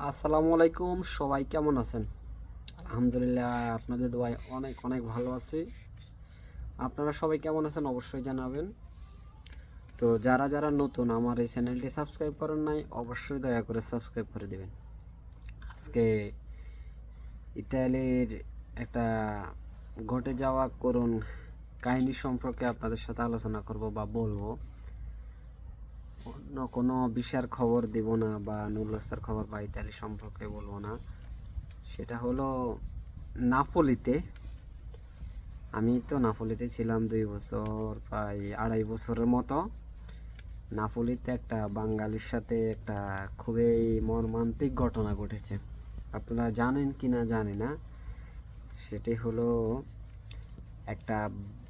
আসসালামু আলাইকুম, সবাই কেমন আছেন? আলহামদুলিল্লাহ, আপনাদের দোয়ায় অনেক অনেক ভালো আছি। আপনারা সবাই কেমন আছেন অবশ্যই জানাবেন। তো যারা যারা নতুন আমার এই চ্যানেলটি সাবস্ক্রাইব করেন নাই, অবশ্যই দয়া করে সাবস্ক্রাইব করে দিবেন। আজকে ইতালির একটা ঘটে যাওয়া করুণ কাহিনী সম্পর্কে আপনাদের সাথে আলোচনা করব বা বলবো। অন্য কোনো বিষয়ের খবর দিব না বা নুরুল্লাহর খবর বা ইতালি সম্পর্কে বলবো না। সেটা হলো নাপোলিতে। আমি তো নাপোলিতে ছিলাম 2 বছর, প্রায় 2.5 বছরের মতো। নাপোলিতে একটা বাঙালির সাথে একটা খুবই মর্মান্তিক ঘটনা ঘটেছে। আপনারা জানেন কি না জানি না। সেটি হলো একটা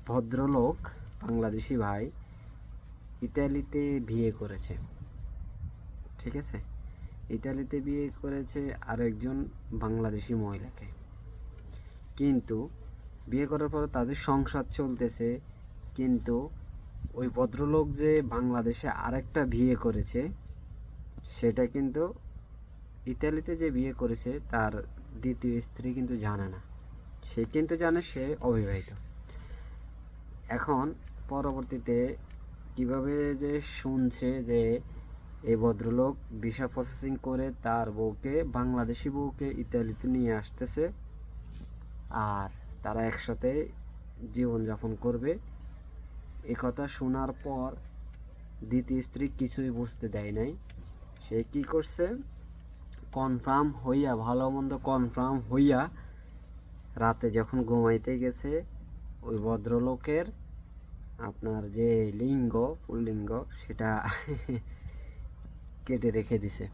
ভদ্রলোক, বাংলাদেশি ভাই, ইতালিতে বিয়ে করেছে। ঠিক আছে, ইতালিতে বিয়ে করেছে আরেকজন বাংলাদেশি মহিলাকে। কিন্তু বিয়ে করার পর তাদের সংসার চলতেছে, কিন্তু ওই ভদ্রলোক যে বাংলাদেশে আরেকটা বিয়ে করেছে সেটা কিন্তু ইতালিতে যে বিয়ে করেছে তার দ্বিতীয় স্ত্রী কিন্তু জানে না। সে কিন্তু জানে সে অবিবাহিত। এখন পরবর্তীতে কিভাবে যে শুনছে যে এই ভদ্রলোক ভিসা প্রসেসিং করে তার বউকে, বাংলাদেশি বউকে ইতালিতে নিয়ে আসতেছে, আর তারা একসাথে জীবনযাপন করবে। এ কথা শোনার পর দ্বিতীয় স্ত্রী কিছুই বুঝতে দেয় নাই। সে কি করছে, কনফার্ম হইয়া, ভালো মন্দ কনফার্ম হইয়া রাতে যখন ঘুমাইতে গেছে, ওই ভদ্রলোকের আপনার যে লিঙ্গ, পুল্লিঙ্গ, সেটা কেটে রেখে দিছে,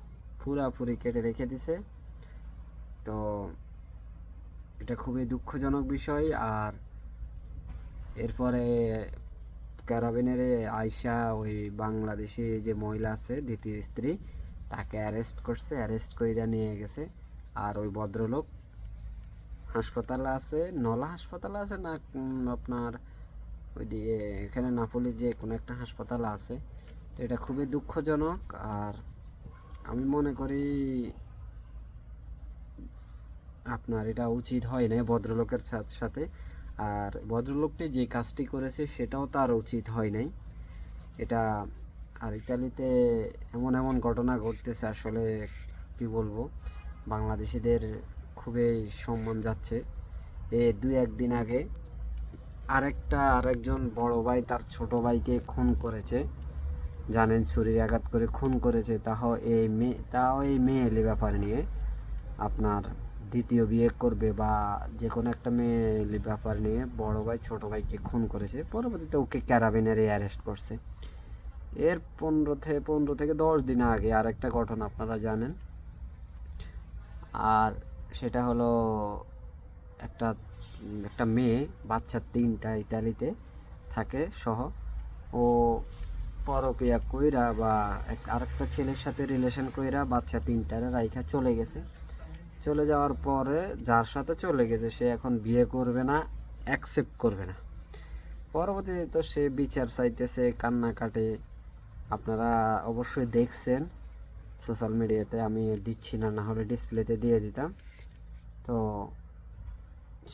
পুরাপুরি কেটে রেখে দিছে। তো এটা খুবই দুঃখজনক বিষয়। আর এরপরে ক্যারাবিনের আয়শা, ওই বাংলাদেশি যে মহিলা আছে দ্বিতীয় স্ত্রী, তাকে অ্যারেস্ট করছে, অ্যারেস্ট কইরা নিয়ে গেছে। আর ওই ভদ্রলোক হাসপাতালে আছে, নলা হাসপাতালে আছে না, আপনার ওই দিকে এখানে নাপোলির যে কোনো একটা হাসপাতাল আছে। তো এটা খুবই দুঃখজনক। আর আমি মনে করি আপনার এটা উচিত হয় না ভদ্রলোকের সাথে। আর ভদ্রলোকটি যে কাজটি করেছে সেটাও তার উচিত হয় নাই এটা। আর ইতালিতে এমন এমন ঘটনা ঘটতেছে, আসলে কি বলবো, বাংলাদেশিদের খুবই সম্মান যাচ্ছে। 2-1 দিন আগে আরেকজন বড় ভাই তার ছোট ভাইকে খুন করেছে, জানেন, ছুরির আঘাত করে খুন করেছে। তাও এই মেয়েলি ব্যাপার নিয়ে আপনার দ্বিতীয় বিয়ে করবে বা যে কোনো একটা মেয়েলি ব্যাপার নিয়ে বড় ভাই ছোট ভাইকে খুন করেছে। পরবর্তীতে ওকে ক্যারাবিনারে অ্যারেস্ট করছে। এর 15 থেকে 10 দিন আগে আরেকটা ঘটনা আপনারা জানেন। আর সেটা হলো একটা একটা মেয়ে, বাচ্চা 3টা, ইতালিতে থাকে সহ। ও পরকীয়া কইরা বা আরেকটা ছেলের সাথে রিলেশন কইরা বাচ্চা 3টারে রাইখা চলে গেছে। চলে যাওয়ার পরে যার সাথে চলে গেছে সে এখন বিয়ে করবে না, অ্যাকসেপ্ট করবে না। পরবর্তীতে তো সে বিচার চাইতেছে, কান্নাকাটি। আপনারা অবশ্যই দেখছেন সোশ্যাল মিডিয়াতে, আমি দিচ্ছি না, না হলে ডিসপ্লেতে দিয়ে দিতাম। তো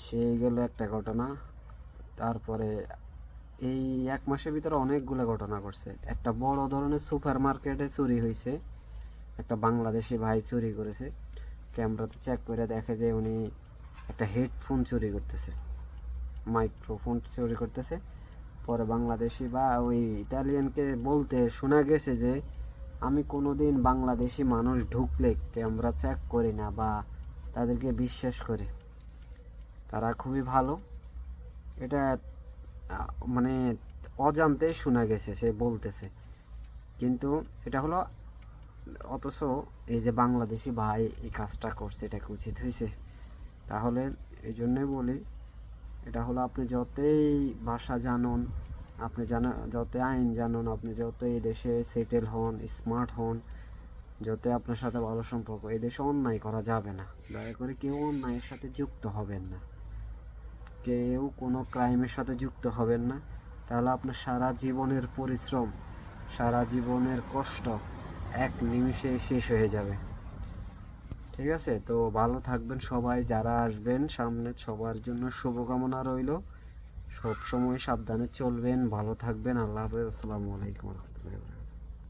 সেই গেল একটা ঘটনা। তারপরে এই 1 মাসের ভিতরে অনেকগুলো ঘটনা ঘটছে। একটা বড় ধরনের সুপার মার্কেটে চুরি হয়েছে, একটা বাংলাদেশি ভাই চুরি করেছে। ক্যামেরাতে চেক করে দেখে যে উনি একটা হেডফোন চুরি করতেছে, মাইক্রোফোন চুরি করতেছে। পরে বাংলাদেশি বা ওই ইতালিয়ানকে বলতে শোনা গেছে যে আমি কোনো দিন বাংলাদেশি মানুষ ঢুকলে ক্যামেরা চেক করি না বা তাদেরকে বিশ্বাস করি, তারা খুবই ভালো। এটা মানে অজান্তে শোনা গেছে, সে বলতেছে। কিন্তু এটা হলো, অথচ এই যে বাংলাদেশি ভাই এই কাজটা করছে, এটা কি উচিত হয়েছে? তাহলে এই জন্যই বলি, এটা হলো আপনি যতই ভাষা জানুন, আপনি যতই আইন জানুন, আপনি যত এই দেশে সেটেল হন, স্মার্ট হন, যতই আপনার সাথে ভালো সম্পর্ক, এই দেশে অন্যায় করা যাবে না। দয়া করে কেউ অন্যায়ের সাথে যুক্ত হবেন না, কেউ কোনো ক্রাইমের সাথে যুক্ত হবেন না। তাহলে আপনার সারা জীবনের পরিশ্রম, সারা জীবনের কষ্ট এক নিমিষে শেষ হয়ে যাবে। ঠিক আছে, তো ভালো থাকবেন সবাই, যারা আসবেন সামনে সবার জন্য শুভকামনা রইল। সব সময় সাবধানে চলবেন, ভালো থাকবেন। আল্লাহ হাফেজ, আসসালামু আলাইকুম রহমতুল্লাহ।